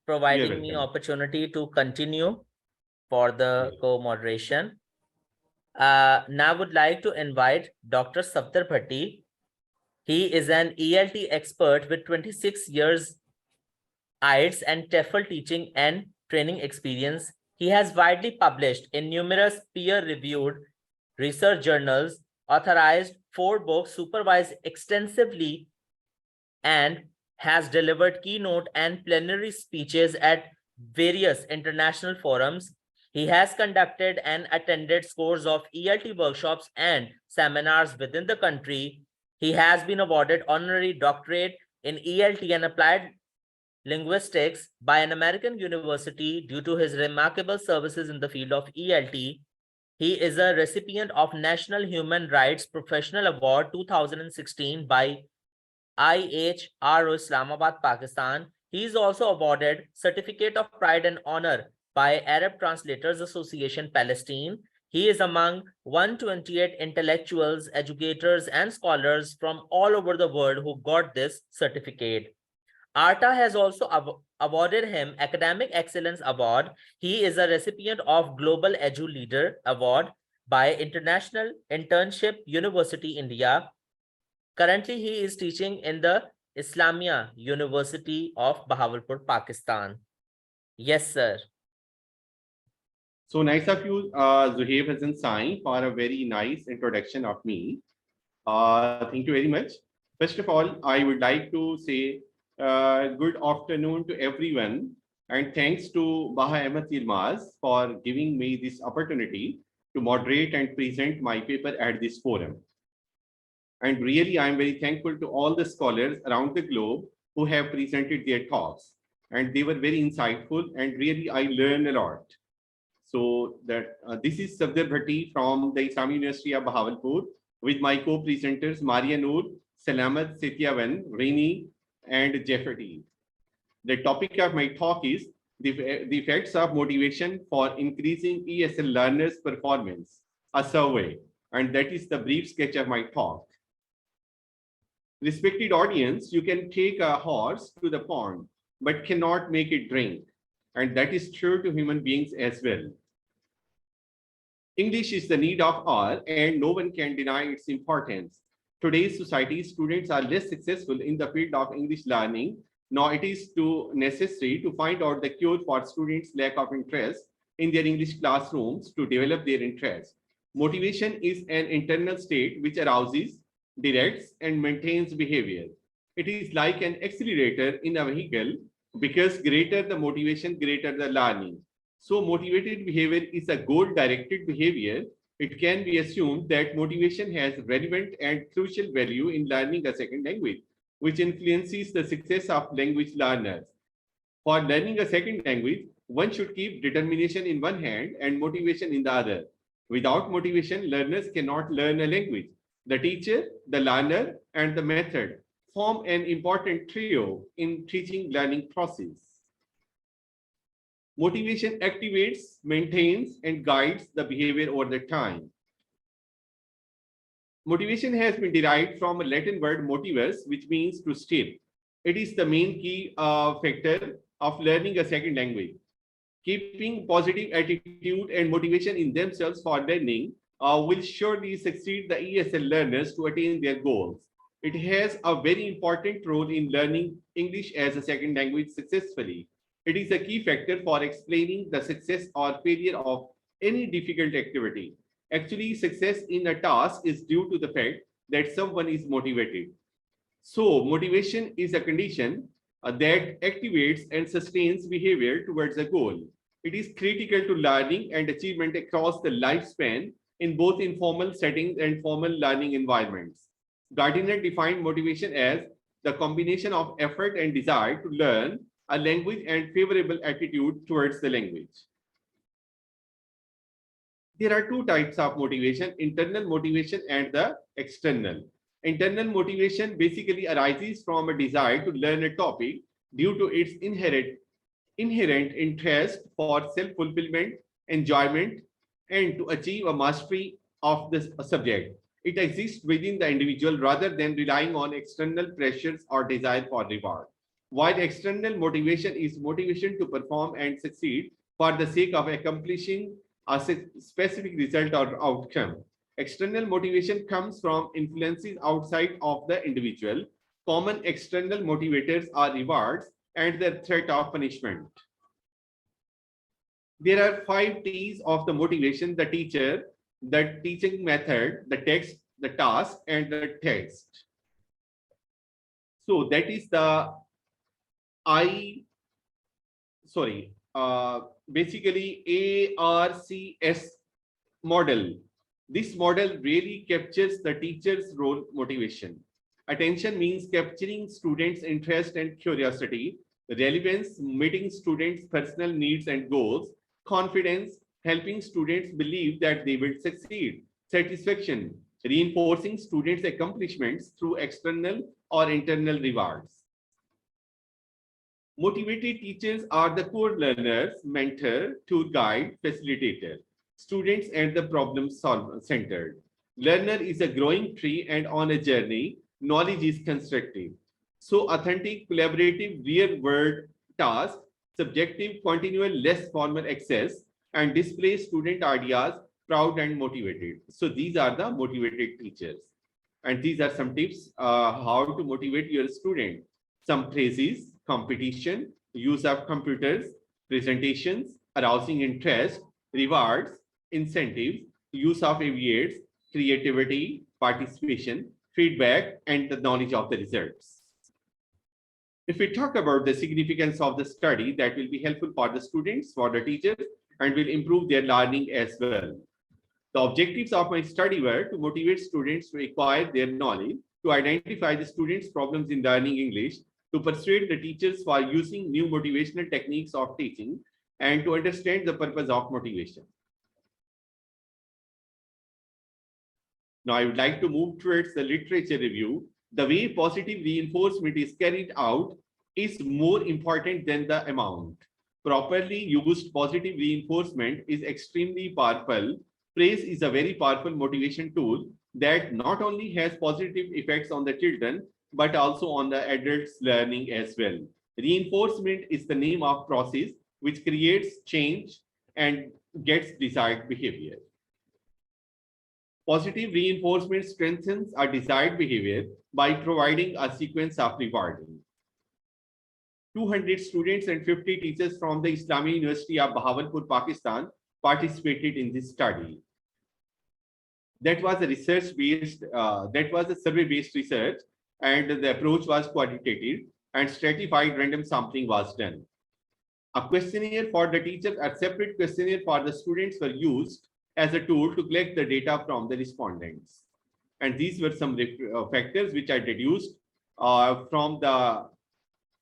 providing me opportunity to continue for the co-moderation. Now would like to invite Dr. Safdar Bhatti. He is an ELT expert with 26 years IELTS and TEFL teaching and training experience. He has widely published in numerous peer-reviewed research journals, authorized 4 books, supervised extensively, and has delivered keynote and plenary speeches at various international forums. He has conducted and attended scores of ELT workshops and seminars within the country. He has been awarded honorary doctorate in ELT and applied linguistics by an American university due to his remarkable services in the field of ELT. He is a recipient of National Human Rights Professional Award 2016 by IHRO Islamabad, Pakistan. He is also awarded Certificate of Pride and Honor by Arab Translators Association, Palestine. He is among 128 intellectuals, educators, and scholars from all over the world who got this certificate. ARTA has also awarded him Academic Excellence Award. He is a recipient of Global Edu Leader Award by International Internship University, India. Currently, he is teaching in the Islamia University of Bahawalpur, Pakistan. Yes, sir. So nice of you, Zuhaib Hassan Sai, for a very nice introduction of me. Thank you very much. First of all, I would like to say good afternoon to everyone, and thanks to Baha Ahmed Yilmaz for giving me this opportunity to moderate and present my paper at this forum. And really, I am very thankful to all the scholars around the globe who have presented their talks. And they were very insightful, and really, I learned a lot. So that this is Safdar Bhatti from the Islamic University of Bahawalpur with my co-presenters Maria Noor, Salamat Setyavan, Raini, and Jeffrey. The topic of my talk is the effects of motivation for increasing ESL learners' performance, a survey, and that is the brief sketch of my talk. Respected audience, you can take a horse to the pond, but cannot make it drink. And that is true to human beings as well. English is the need of all, and no one can deny its importance. Today's society, students are less successful in the field of English learning. Now it is necessary to find out the cure for students' lack of interest in their English classrooms to develop their interest. Motivation is an internal state which arouses, directs, and maintains behavior. It is like an accelerator in a vehicle, because greater the motivation, greater the learning. So motivated behavior is a goal-directed behavior. It can be assumed that motivation has relevant and crucial value in learning a second language, which influences the success of language learners. For learning a second language, one should keep determination in one hand and motivation in the other. Without motivation, learners cannot learn a language. The teacher, the learner, and the method form an important trio in teaching learning process. Motivation activates, maintains, and guides the behavior over the time. Motivation has been derived from a Latin word motivus, which means to stir. It is the main key factor of learning a second language. Keeping positive attitude and motivation in themselves for learning will surely succeed the ESL learners to attain their goals. It has a very important role in learning English as a second language successfully. It is a key factor for explaining the success or failure of any difficult activity. Actually, success in a task is due to the fact that someone is motivated. So, motivation is a condition that activates and sustains behavior towards a goal. It is critical to learning and achievement across the lifespan in both informal settings and formal learning environments. Gardiner defined motivation as the combination of effort and desire to learn a language and favorable attitude towards the language. There are two types of motivation, internal motivation and the external. Internal motivation basically arises from a desire to learn a topic due to its inherent interest for self-fulfillment, enjoyment, and to achieve a mastery of this subject. It exists within the individual rather than relying on external pressures or desire for reward. while external motivation is motivation to perform and succeed for the sake of accomplishing a specific result or outcome. External motivation comes from influences outside of the individual. Common external motivators are rewards and the threat of punishment. There are 5 T's of the motivation: the teacher, the teaching method, the text, the task, and the text. So that is the basically ARCS model. This model really captures the teacher's role motivation. Attention means capturing students' interest and curiosity. Relevance, meeting students' personal needs and goals. Confidence, helping students believe that they will succeed. Satisfaction, reinforcing students' accomplishments through external or internal rewards. Motivated teachers are the core learners, mentor, tour guide, facilitator. Students and the problem centered. Learner is a growing tree and on a journey, knowledge is constructive. So authentic, collaborative, real world task, subjective, continual, less formal access, and display student ideas, proud and motivated. So these are the motivated teachers. And these are some tips how to motivate your student. Some phrases: competition, use of computers, presentations, arousing interest, rewards, incentives, use of aviates, creativity, participation, feedback, and the knowledge of the results. If we talk about the significance of the study, that will be helpful for the students, for the teachers, and will improve their learning as well. The objectives of my study were to motivate students to acquire their knowledge, to identify the students' problems in learning English, to persuade the teachers for using new motivational techniques of teaching, and to understand the purpose of motivation. Now, I would like to move towards the literature review. The way positive reinforcement is carried out is more important than the amount. Properly used positive reinforcement is extremely powerful. Praise is a very powerful motivation tool that not only has positive effects on the children, but also on the adults' learning as well. Reinforcement is the name of process which creates change and gets desired behavior. Positive reinforcement strengthens a desired behavior by providing a sequence of rewarding. 200 students and 50 teachers from the Islamic University of Bahawalpur, Pakistan participated in this study. That was a survey-based research, and the approach was quantitative and stratified random sampling was done. A questionnaire for the teachers, a separate questionnaire for the students were used as a tool to collect the data from the respondents. And these were some factors which I deduced from the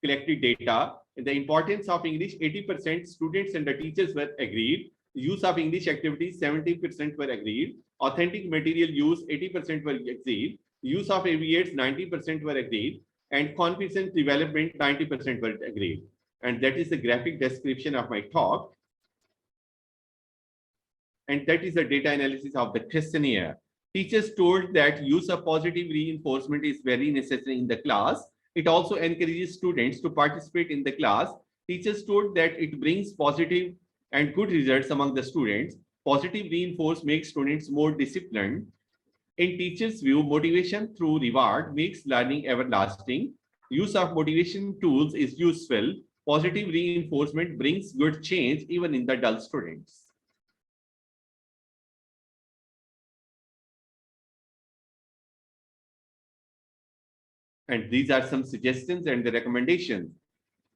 collected data. In the importance of English, 80% students and the teachers were agreed. Use of English activities, 70% were agreed. Authentic material use, 80% were agreed. Use of aviates, 90% were agreed. And confidence development, 90% were agreed. And that is the graphic description of my talk. And that is the data analysis of the questionnaire. Teachers told that use of positive reinforcement is very necessary in the class. It also encourages students to participate in the class. Teachers told that it brings positive and good results among the students. Positive reinforcement makes students more disciplined. In teachers' view, motivation through reward makes learning everlasting. Use of motivation tools is useful. Positive reinforcement brings good change even in the dull students. And these are some suggestions and the recommendations.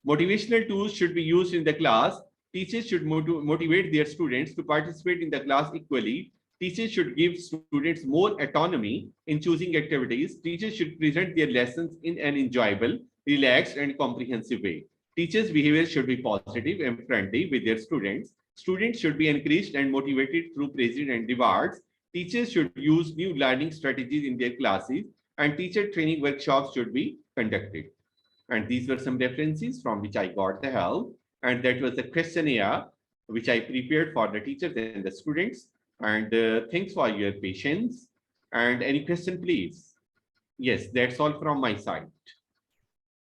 Motivational tools should be used in the class. Teachers should motivate their students to participate in the class equally. Teachers should give students more autonomy in choosing activities. Teachers should present their lessons in an enjoyable, relaxed, and comprehensive way. Teachers' behavior should be positive and friendly with their students. Students should be encouraged and motivated through praise and rewards. Teachers should use new learning strategies in their classes, and teacher training workshops should be conducted. And these were some references from which I got the help. And that was the questionnaire which I prepared for the teachers and the students. And thanks for your patience. And any question, please? Yes, that's all from my side.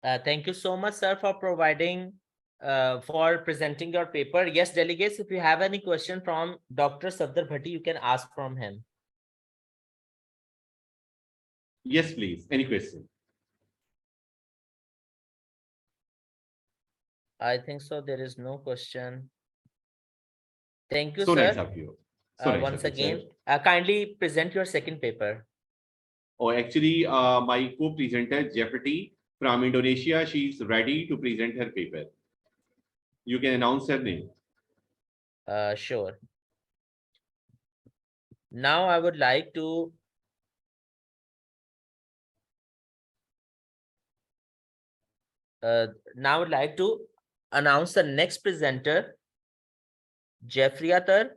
Thank you so much, sir, for providing, for presenting your paper. Yes, delegates, if you have any question from Dr. Safdar Bhatti, you can ask from him. Yes, please. Any question? I think so. There is no question. Thank you, So nice sir. of you. So nice Once of you, sir. again, kindly present your second paper. Oh, actually, my co-presenter, Jeffrey from Indonesia, she's ready to present her paper. You can announce her name. Sure. Now I would like to now I would like to announce the next presenter, Jeffrey Atar